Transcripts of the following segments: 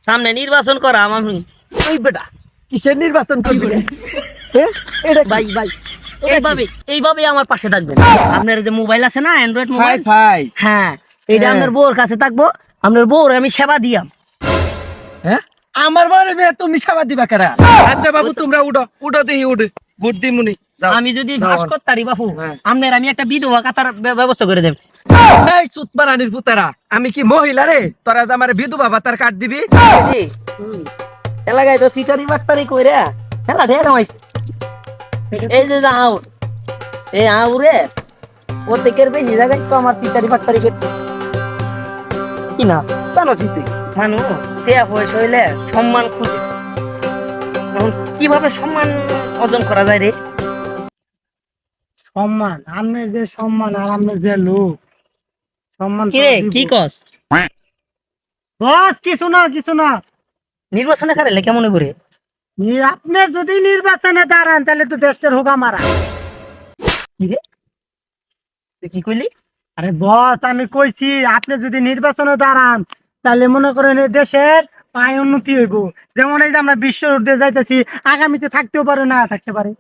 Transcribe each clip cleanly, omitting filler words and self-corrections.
সামনে নির্বাচন করা আমি। ওই বেটা কিসের নির্বাচন করবি রে? ভাই ভাই এইভাবে আমার পাশে থাকবেন। আপনার যে মোবাইল আছে না, অ্যান্ড্রয়েড ভাই মোবাইল, ভাই হ্যাঁ এটা হ্যাঁ। আপনার বউর কাছে থাকবো। আপনার বউর আমি সেবা দিয়াম। হ্যাঁ আমার বলে মেয়ে তুমি সেবা দিবা কারা? আচ্ছা বাবু তোমরা উঠো উঠো দেখি উঠ ভোট দিমুনি যাও। আমি যদি যাও। ভাস করতারি বাপু, হ্যাঁ। আপনার আমি একটা বিধবা কাতার ব্যবস্থা করে দেব। এই সুতমারানির পুতারা আমি কি মহিলা রে তোরা যে আমার বিধবা ভাতার কাট দিবি? জি, এলাকায় তো সিটারি বাটপারি কইরা হেলা ঢের কামাইছে। এই যে আউ, এই আউরে প্রত্যেকের বেশি জায়গায় তো আমার সিটারি বাটপারি করছে কি না জানো চিতে জানো টেয়া পয়সা হইলে সম্মান খুঁজে। এখন কিভাবে সম্মান অর্জন করা যায় রে? সম্মান আমের যে সম্মান আর আমের যে লোক সম্মান কি রে কি কস? বস কিছু না নির্বাচনে কারাইলে কেমন করে? আপনি যদি নির্বাচনে দাঁড়ান তাহলে তো দেশটার হোগা মারা। কি রে তুই কি কইলি? আরে বস আমি কইছি আপনি যদি নির্বাচনে দাঁড়ান তাহলে মনে করেন এই দেশের পায় উন্নতি হইব। যেমন এই যে আমরা বিশ্ব উঠতে যাইতেছি, আগামীতে থাকতেও পারে না থাকতে পারে।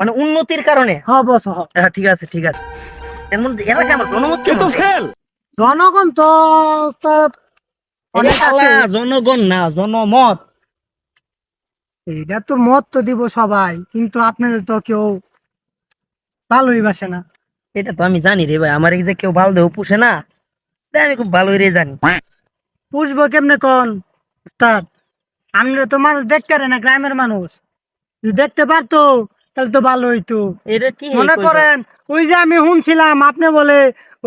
মানে উন্নতির কারণে? হ্যাঁ বস হ। হ্যাঁ ঠিক আছে ঠিক আছে। এমন এলাকায় আমার জনমত কেমন? জনগণ তো তো অনেক আছে। জনগণ না জনমত। এইটা তো মত তো দিব সবাই, কিন্তু আপনার তো কেউ ভালোই বাসে না। এটা তো আমি জানি রে ভাই, আমার এই যে কেউ বাল দেহ পুষে না, এটা আমি খুব ভালোই রে জানি। পুষবো কেমনে কোন উস্তাদ? আমরা তো মানুষ দেখতে পারে না, গ্রামের মানুষ যদি দেখতে পারতো তাহলে তো ভালো হইতো। এটা কি মনে করেন ওই যে আমি শুনছিলাম আপনি বলে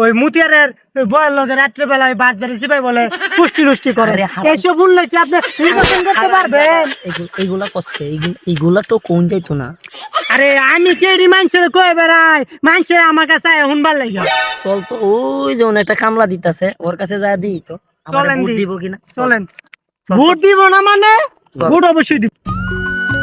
ওই মুতিয়ারের ওই বয়ের লোকের রাত্রেবেলা ওই বাজারে চিপাই বলে পুষ্টি নুষ্টি করে। আরে হারাম। এইসব শুনলে কি আপনি নির্বাচন করতে পারবেন? এইগুলা কষ্ট, এইগুলা তো কোন যাইতো না। আরে আমি কেডি মানুষের কয়ে বেড়াই, মানুষের আমার কাছে শুনবার লাগে। চল তো ওই যে একটা কামলা দিতেছে, ওর কাছে যা দিই তো আমার চলেন ভোট দি। দিব কিনা। চলেন চল, ভোট দিব না মানে চল। ভোট অবশ্যই দিব।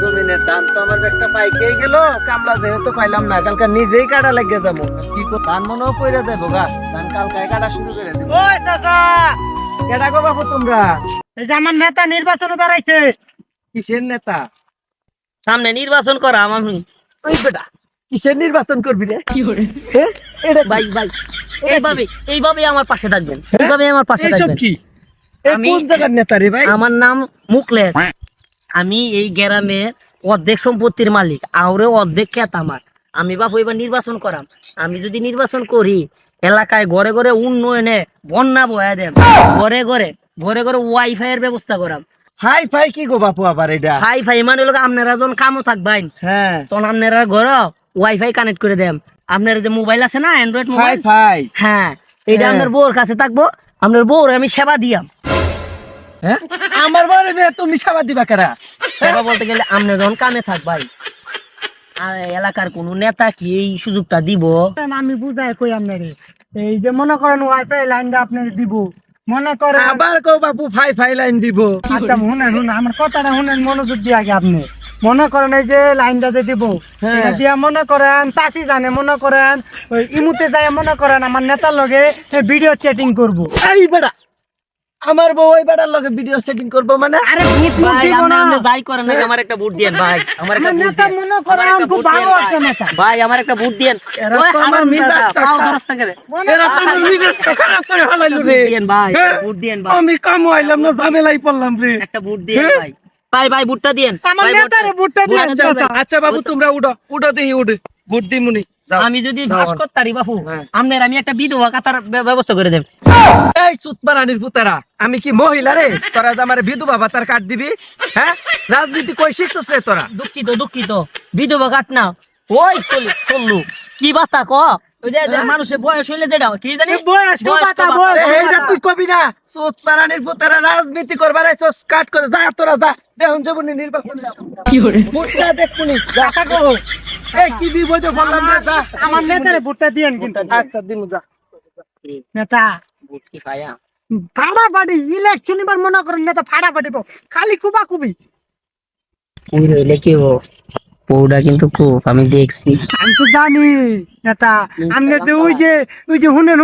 জমিনের ধান তো আমার একটা পাইকে গেল, কামলা যেহেতু পাইলাম না কালকে নিজেই কাটা লেগে যাবো। কি কো ধান মনেও পড়ে যাবো গা, ধান কালকে কাটা শুরু করে দেবো। ওই চাচা, কেডা গো বাবু তোমরা? এই যে আমার নেতা নির্বাচনে দাঁড়াইছে। কিসের নেতা? সামনে নির্বাচন করা আমি। ওই বেটা কিসের নির্বাচন করবি রে? ভাই ভাই এইভাবে আমার পাশে থাকবেন, এইভাবে আমার পাশে এইসব থাকবেন। কি? আমি কোন জায়গার নেতা রে ভাই? আমার নাম মুকলেশ। আমি এই গ্রামের অর্ধেক সম্পত্তির মালিক, আউরে অর্ধেক ক্ষেত আমার। আমি বাপু এবার নির্বাচন করাম। আমি যদি নির্বাচন করি, এলাকায় ঘরে ঘরে উন্নয়নে বন্যা বয়া দেব, ঘরে ঘরে ওয়াইফাই এর ব্যবস্থা করাম। হাই ফাই কি গো বাপু আবার এটা? হাই ফাই মানে হলো আপনারা যখন কামও থাকবেন হ্যাঁ তখন আপনারা ঘরে ওয়াইফাই কানেক্ট করে দেন। আপনার যে মোবাইল আছে না, অ্যান্ড্রয়েড হাই মোবাইল, ফাই হ্যাঁ এটা হ্যাঁ। আপনার বউর কাছে থাকবো। আপনার বউর আমি সেবা দিয়াম। হ্যাঁ আমার বলে মেয়ে তুমি সেবা দিবা কারা? সেবা বলতে গেলে আপনি যখন কামে থাকবাই, আর এলাকার কোন নেতা কি এই সুযোগটা দিব? আমি বুঝাই কই আপনারে, এই যে মনে করেন ওয়াইফাই লাইনটা আপনার দিব, মনে করেন আবার কো বাপু ফাই ফাই লাইন দিব? আচ্ছা শুনেন আমার কথাটা শুনেন মনোযোগ দিয়ে আগে। আপনি মনে করেন এই যে লাইনটা যে দিব, হ্যাঁ। এটা দিয়া মনে করেন চাষি জানে, মনে করেন ওই ইমুতে যায় মনে করেন আমার নেতার লগে ভিডিও চ্যাটিং করব। এই বেটা আমার বউ ওই বেটার লগে ভিডিও সেটিং করবো মানে? আরে ভোট ভাই দিব না, আপনি যাই করেন না, আমার একটা ভোট দিয়েন ভাই, আমার একটা আমার ভোট নেতা দিয়েন। মনে করেন আমার একটা খুব ভোট দিয়েন ভালো একটা ভাই। নেতা। ভাই আমার একটা ভোট দিয়েন। এরা ওই তো আমার হারাম মিজাজটা দাদা, পাও খারাপ। দরজা করে। এরা তো আমার মিজাজটা খারাপ করে ফেলাইলো ভোট রে। দিয়েন ভাই, হ্যাঁ? ভোট দিয়েন ভাই, আমি কামো আইলাম না ঝামেলাই পড়লাম রে। একটা ভোট দিয়েন হ্যাঁ? ভাই। ভাই ভাই ভোটটা দিয়েন। আমার ভাই, নেতারে ভোটটা দিয়েন আচ্ছা চাচা। আচ্ছা বাবু তোমরা উঠো উঠো দেখি উঠ ভোট দিমুনি যাও। আমি যদি যাও। ভাস করতারি বাপু, হ্যাঁ। আপনার আমি একটা বিধবা কাতার ব্যবস্থা করে দেব। এই সুতমারানির পুতারা আমি কি মহিলা রে তোরা যে আমার বিধবা ভাতার কাট দিবি? হ্যাঁ রাজনীতি কই শিখছস রে তোরা? দুঃখিত বিধবা কাট না, ওই চললু কি বাতা ক, ওই যে মানুষের বয়স হইলে যেটা কি জানি বয়স্ক ভাতা, এ, বয়স্ক এইটা ভাতা। তুই কবি না। সুতমারানির পুতারা রাজনীতি করবার আইছস, কাট করে যা তোরা যা দেখুন যাবনি নির্বাচন কি করে ভোটটা দেখুনি যা থাকো। এই কি বিপদে পড়লাম রে যা। আমার নেতারে ভোটটা দিয়েন কিন্তু। আচ্ছা দিমু যা। নেতা ভোট কি পায়া? ফাড়াফাড়ি ইলেকশন এবার মনে করেন নেতা ফাড়াফাড়ি খালি কুবা কুবি। পুরো হইলে কি হবো? বউটা কিন্তু খুব আমি দেখছি। আমি তো জানি নেতা, আপনি তো ওই যে শুনেন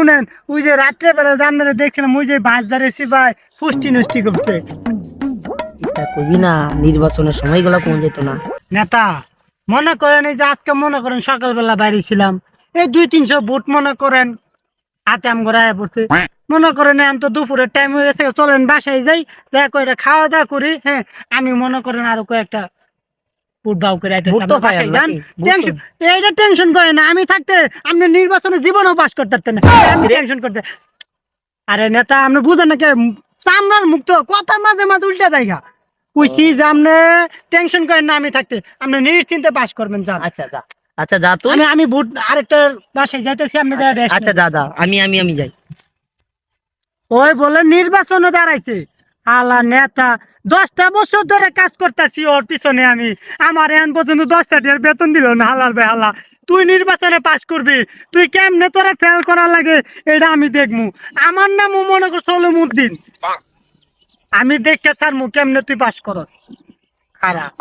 ওই যে রাত্রে বেলা যে আপনারা দেখছিলাম ওই যে বাজারে সিপাই পুষ্টি নষ্টি করতে। এটা কবি না, নির্বাচনের সময় গুলা কোন যেত না। নেতা মনে করেন এই যে আজকে মনে করেন সকালবেলা বাইরে ছিলাম, এই 200-300 ভোট মনে করেন হাতে আম গড়ায় পড়ছে। মনে করেন এখন তো দুপুরের টাইম হয়ে গেছে, চলেন বাসায় যাই, দেখা করে খাওয়া দাওয়া করি। হ্যাঁ, আমি মনে করেন আরো কয়েকটা ভোট বাউ করে আইতেছি, ভোট তো আপনার বাসায় পাই যান। নাকি? ভোট তো- টেনশন, এইটা টেনশন করে না, আমি থাকতে আপনি নির্বাচনে জীবনও পাস করতে পারতেন না, আমি টেনশন করতে। আরে নেতা আপনি বুঝেন না কে, চামড়ার মুক্ত কথা মাঝে মাঝে উল্টা জায়গা কইছি যে আপনি টেনশন করেন না, আমি থাকতে আপনি নিশ্চিন্তে পাস করবেন। যান, আচ্ছা যা, আচ্ছা যা তুই। আমি ভোট আরেকটা বাসায় যাইতেছি, আপনি আচ্ছা যা যা, আমি যাই। ওই বলে নির্বাচনে দাঁড়াইছে আলা নেতা, 10টা বছর ধরে কাজ করতেছি ওর পিছনে আমি, আমার এখন পর্যন্ত 10টা টাকার বেতন দিল না। হালার ভাই হালা, তুই নির্বাচনে পাস করবি, তুই কেমনে তোরা ফেল করা লাগে এটা আমি দেখমু। আমার নামও মনে কর সলিমউদ্দিন, আমি দেখে স্যার মু কেমনে তুই পাস করস। খারাপ